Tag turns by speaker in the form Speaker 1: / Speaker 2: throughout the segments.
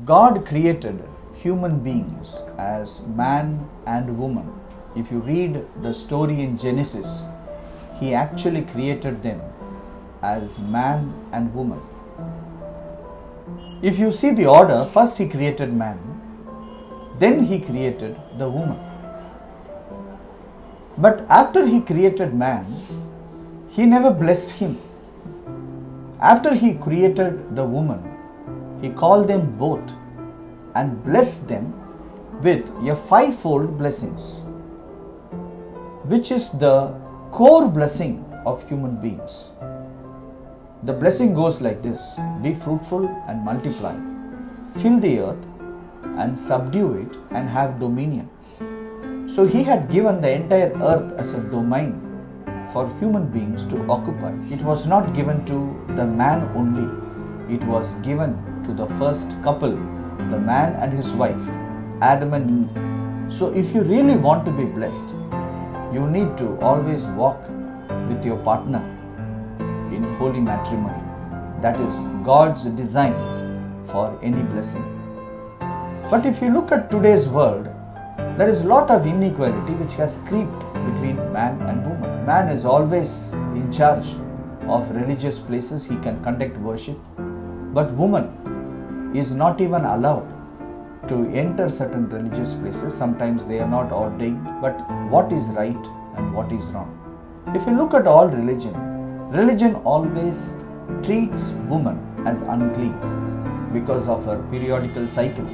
Speaker 1: God created human beings as man and woman. If you read the story in Genesis, He actually created them as man and woman. If you see the order, first He created man, then He created the woman. But after He created man, He never blessed him. After He created the woman, He called them both and blessed them with a fivefold blessings, which is the core blessing of human beings. The blessing goes like this: be fruitful and multiply, fill the earth and subdue it and have dominion. So He had given the entire earth as a domain for human beings to occupy. It was not given to the man only, it was given to the first couple, the man and his wife, Adam and Eve. So if you really want to be blessed, you need to always walk with your partner in holy matrimony. That is God's design for any blessing. But if you look at today's world, there is a lot of inequality which has crept between man and woman. Man is always in charge of religious places, he can conduct worship, but woman is not even allowed to enter certain religious places. Sometimes they are not ordained, but what is right and what is wrong? If you look at all religion, religion always treats woman as unclean because of her periodical cycle.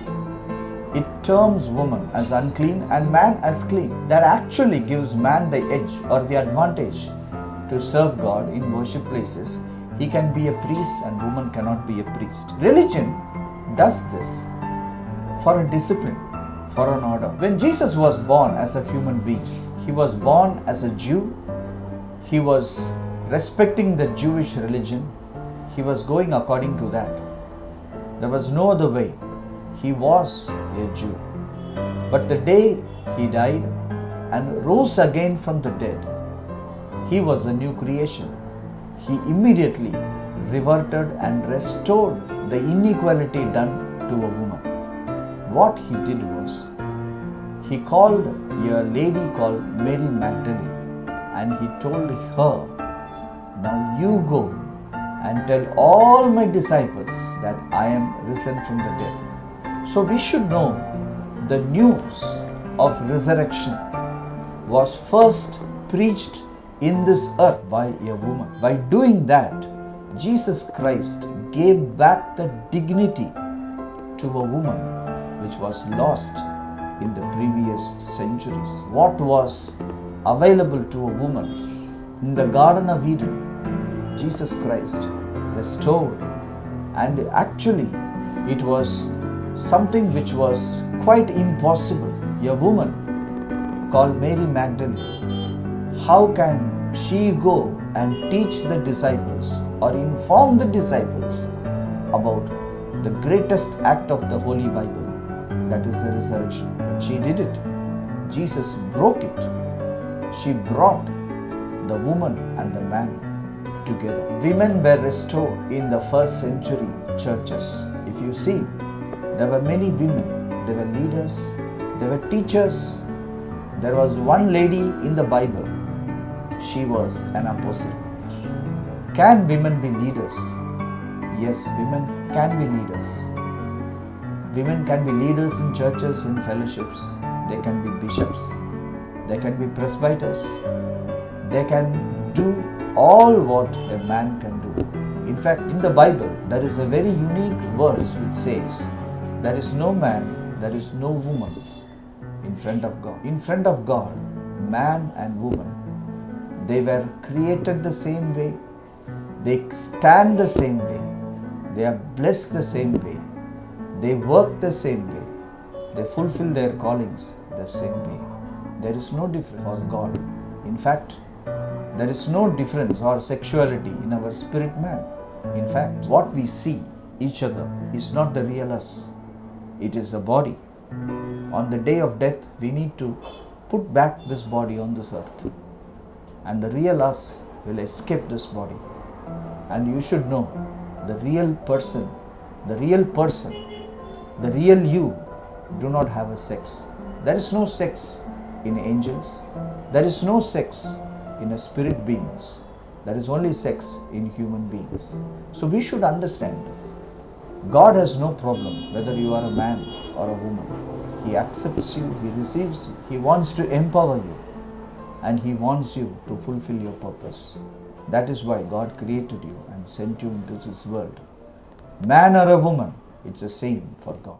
Speaker 1: It terms woman as unclean and man as clean. That actually gives man the edge or the advantage to serve God in worship places. He can be a priest and woman cannot be a priest. Religion does this for a discipline, for an order. When Jesus was born as a human being, He was born as a Jew. He was respecting the Jewish religion. He was going according to that. There was no other way. He was a Jew. But the day He died and rose again from the dead, He was a new creation. He immediately reverted and restored the inequality done to a woman. What He did was, He called a lady called Mary Magdalene and He told her, now you go and tell all my disciples that I am risen from the dead. So we should know the news of resurrection was first preached in this earth by a woman. By doing that, Jesus Christ gave back the dignity to a woman which was lost in the previous centuries. What was available to a woman in the Garden of Eden, Jesus Christ restored, and actually it was something which was quite impossible. A woman called Mary Magdalene, how can she go and teach the disciples or inform the disciples about the greatest act of the Holy Bible, that is the resurrection? But she did it. Jesus broke it. She brought the woman and the man together. Women were restored in the first century churches. If you see, there were many women. They were leaders, they were teachers. There was one lady in the Bible. She was an apostle. Can women be leaders? Yes, women can be leaders. Women can be leaders in churches, in fellowships. They can be bishops. They can be presbyters. They can do all what a man can do. In fact, in the Bible, there is a very unique verse which says, there is no man, there is no woman in front of God. In front of God, man and woman, they were created the same way. They stand the same way. They are blessed the same way. They work the same way. They fulfill their callings the same way. There is no difference for God. In fact, there is no difference or sexuality in our spirit man. In fact, what we see each other is not the real us. It is a body. On the day of death, we need to put back this body on this earth. And the real us will escape this body. And you should know, the real person the real you, do not have a sex. There is no sex in angels. There is no sex in a spirit beings. There is only sex in human beings. So we should understand, God has no problem whether you are a man or a woman. He accepts you, He receives you, He wants to empower you, and He wants you to fulfill your purpose. That is why God created you and sent you into this world. Man or a woman, it's the same for God.